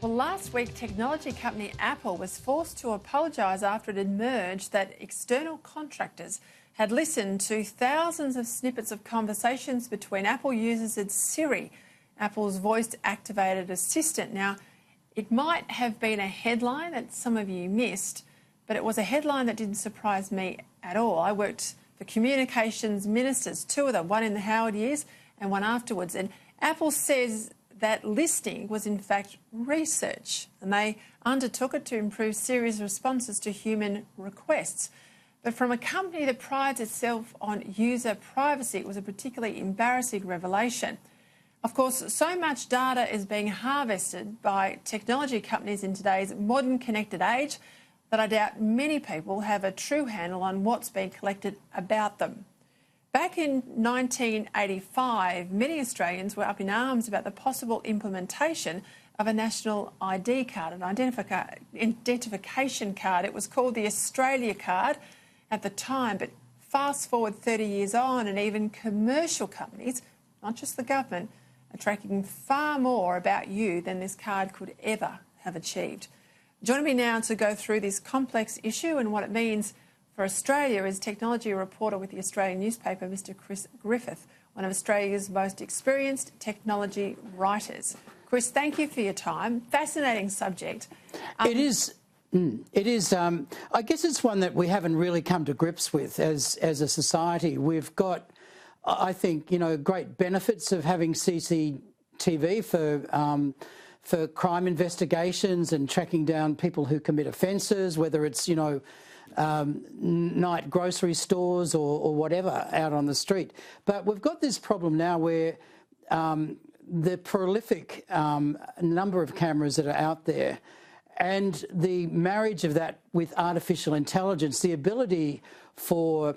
Well, last week, technology company Apple was forced to apologise after it emerged that external contractors had listened to thousands of snippets of conversations between Apple users and Siri, Apple's voice-activated assistant. Now, it might have been a headline that some of you missed, but it was a headline that didn't surprise me at all. I worked for communications ministers, two of them, one in the Howard years and one afterwards, and Apple says that listening was in fact research, and they undertook it to improve Siri's responses to human requests. But from a company that prides itself on user privacy, it was a particularly embarrassing revelation. Of course, so much data is being harvested by technology companies in today's modern connected age that I doubt many people have a true handle on what's being collected about them. Back in 1985, many Australians were up in arms about the possible implementation of a national ID card, an identification card. It was called the Australia card at the time, but fast forward 30 years on, and even commercial companies, not just the government, are tracking far more about you than this card could ever have achieved. Joining me now to go through this complex issue and what it means for Australia is technology reporter with the Australian newspaper, Mr. Griffith, one of Australia's most experienced technology writers. Chris, thank you for your time. Fascinating subject. It is. I guess it's one that we haven't really come to grips with as a society. We've got, I think, great benefits of having CCTV for crime investigations and tracking down people who commit offences, whether it's, night grocery stores or whatever out on the street. But we've got this problem now where the prolific number of cameras that are out there and the marriage of that with artificial intelligence, the ability for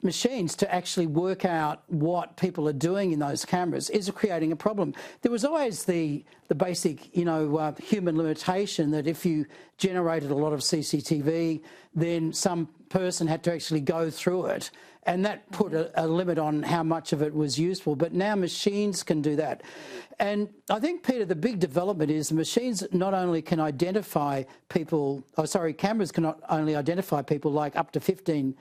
machines to actually work out what people are doing in those cameras is creating a problem. There was always the basic, human limitation that if you generated a lot of CCTV, then some person had to actually go through it, and that put a limit on how much of it was useful. But now machines can do that. And I think, Peter, the big development is the machines not only can identify people, cameras can not only identify people, like up to 15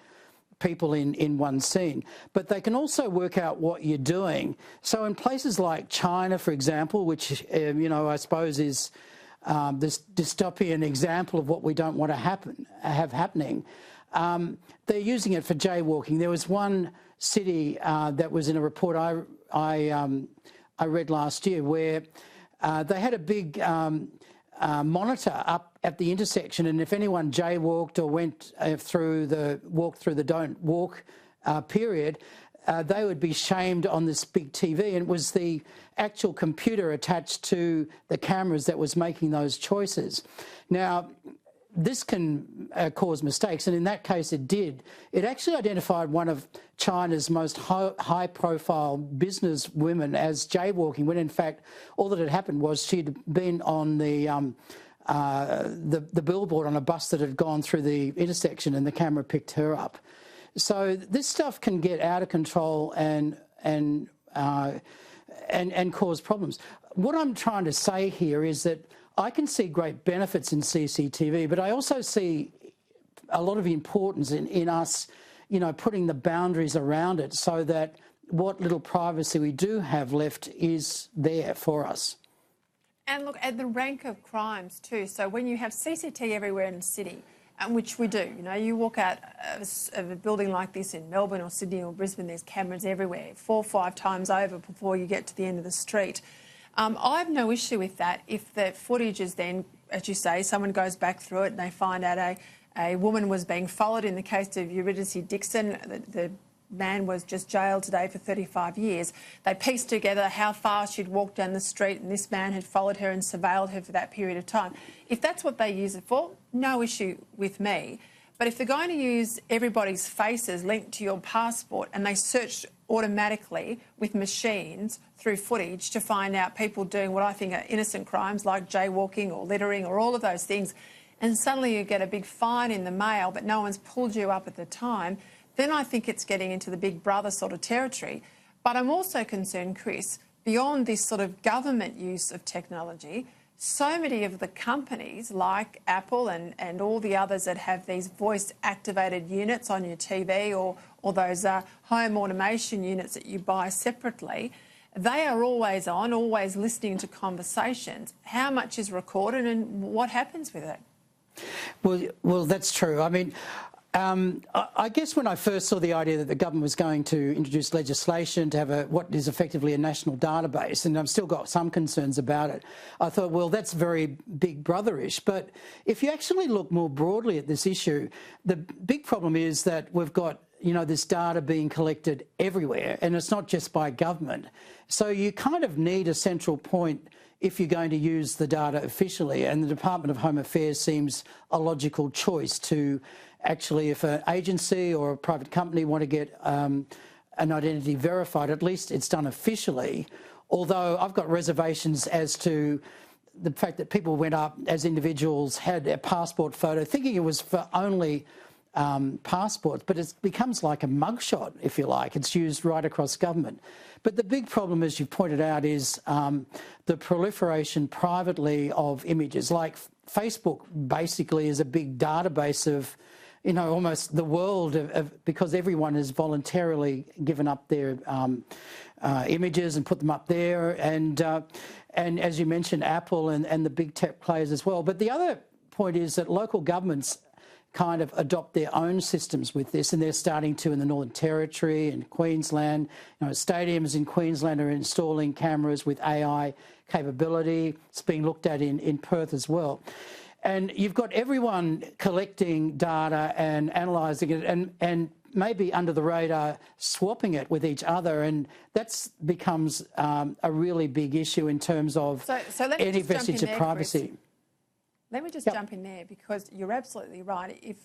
people in one scene, but they can also work out what you're doing. So in places like China, for example, which, I suppose is this dystopian example of what we don't want to have happening, they're using it for jaywalking. There was one city that was in a report I read last year where they had a big monitor up at the intersection, and if anyone jaywalked or went through the don't walk period, they would be shamed on this big TV, and it was the actual computer attached to the cameras that was making those choices. Now, this can cause mistakes, and in that case it did. It actually identified one of China's most high-profile business women as jaywalking, when in fact all that had happened was she'd been on the billboard on a bus that had gone through the intersection, and the camera picked her up. So this stuff can get out of control and cause problems. What I'm trying to say here is that I can see great benefits in CCTV, but I also see a lot of importance in us, putting the boundaries around it so that what little privacy we do have left is there for us. And look at the rank of crimes too. So when you have CCTV everywhere in the city, which we do, you walk out of a building like this in Melbourne or Sydney or Brisbane, there's cameras everywhere, 4 or 5 times over before you get to the end of the street. I have no issue with that if the footage is then, as you say, someone goes back through it and they find out a woman was being followed. In the case of Eurydice Dixon, the man was just jailed today for 35 years. They pieced together how far she'd walked down the street, and this man had followed her and surveilled her for that period of time. If that's what they use it for, no issue with me. But if they're going to use everybody's faces linked to your passport and they search automatically with machines through footage to find out people doing what I think are innocent crimes like jaywalking or littering or all of those things, and suddenly you get a big fine in the mail but no one's pulled you up at the time, then I think it's getting into the big brother sort of territory. But I'm also concerned, Chris, beyond this sort of government use of technology, so many of the companies like Apple and all the others that have these voice-activated units on your TV or those home automation units that you buy separately, they are always on, always listening to conversations. How much is recorded and what happens with it? Well, that's true. I mean, I guess when I first saw the idea that the government was going to introduce legislation to have what is effectively a national database, and I've still got some concerns about it, I thought, well, that's very Big Brother-ish. But if you actually look more broadly at this issue, the big problem is that we've got, you know, this data being collected everywhere, and it's not just by government. So you kind of need a central point if you're going to use the data officially, and the Department of Home Affairs seems a logical choice to actually, if an agency or a private company want to get an identity verified, at least it's done officially, although I've got reservations as to the fact that people went up as individuals, had a passport photo, thinking it was for only passports, but it becomes like a mugshot, if you like. It's used right across government. But the big problem, as you pointed out, is the proliferation privately of images. Like Facebook basically is a big database of, you know, almost the world because everyone has voluntarily given up their images and put them up there. And as you mentioned, Apple and the big tech players as well. But the other point is that local governments kind of adopt their own systems with this, and they're starting to in the Northern Territory and Queensland. You know, stadiums in Queensland are installing cameras with AI capability. It's being looked at in Perth as well. And you've got everyone collecting data and analysing it and maybe under the radar swapping it with each other, and that becomes a really big issue in terms of any vestige of privacy. Chris. Let me just jump in there, because you're absolutely right.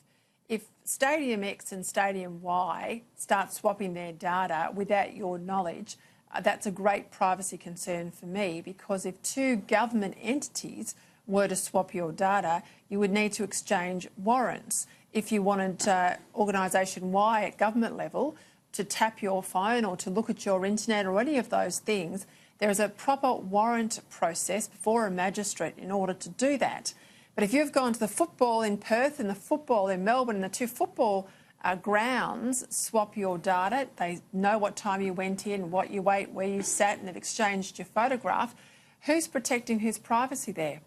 If Stadium X and Stadium Y start swapping their data without your knowledge, that's a great privacy concern for me, because if two government entities were to swap your data, you would need to exchange warrants. If you wanted organisation Y at government level to tap your phone or to look at your internet or any of those things, there is a proper warrant process before a magistrate in order to do that. But if you've gone to the football in Perth and the football in Melbourne and the two football grounds swap your data, they know what time you went in, what you ate, where you sat, and they've exchanged your photograph, who's protecting whose privacy there?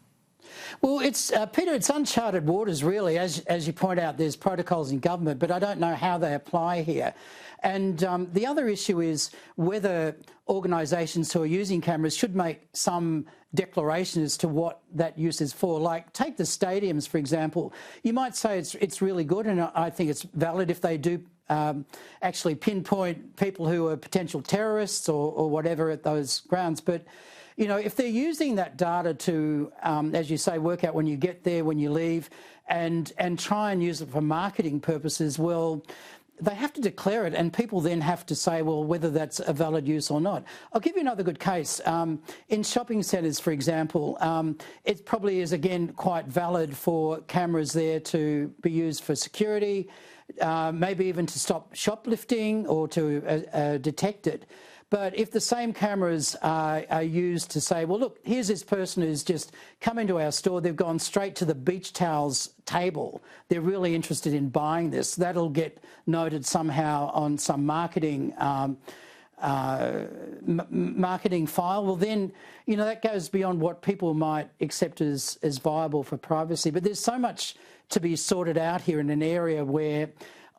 Well, it's Peter, it's uncharted waters, really. As you point out, there's protocols in government, but I don't know how they apply here. And the other issue is whether organisations who are using cameras should make some declaration as to what that use is for. Like, take the stadiums, for example. You might say it's really good, and I think it's valid if they do actually pinpoint people who are potential terrorists or whatever at those grounds. But you know, if they're using that data to, as you say, work out when you get there, when you leave, and try and use it for marketing purposes, well, they have to declare it, and people then have to say, well, whether that's a valid use or not. I'll give you another good case. In shopping centres, for example, it probably is, again, quite valid for cameras there to be used for security, maybe even to stop shoplifting or to detect it. But if the same cameras are used to say, well, look, here's this person who's just come into our store, they've gone straight to the beach towels table, they're really interested in buying this, that'll get noted somehow on some marketing marketing file, well then, you know, that goes beyond what people might accept as viable for privacy. But there's so much to be sorted out here in an area where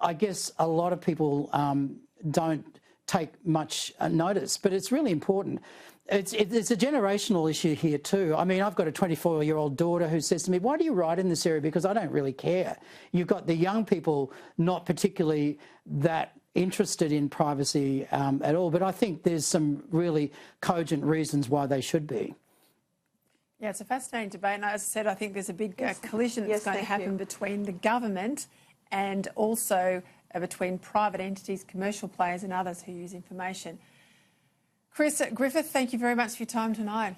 I guess a lot of people don't take much notice, but it's really important. It's a generational issue here too. I mean, I've got a 24-year-old daughter who says to me, why do you write in this area? Because I don't really care. You've got the young people not particularly that interested in privacy at all, but I think there's some really cogent reasons why they should be. Yeah, it's a fascinating debate, and as I said, I think there's a big collision that's going to happen between the government and also between private entities, commercial players and others who use information. Chris Griffith, thank you very much for your time tonight.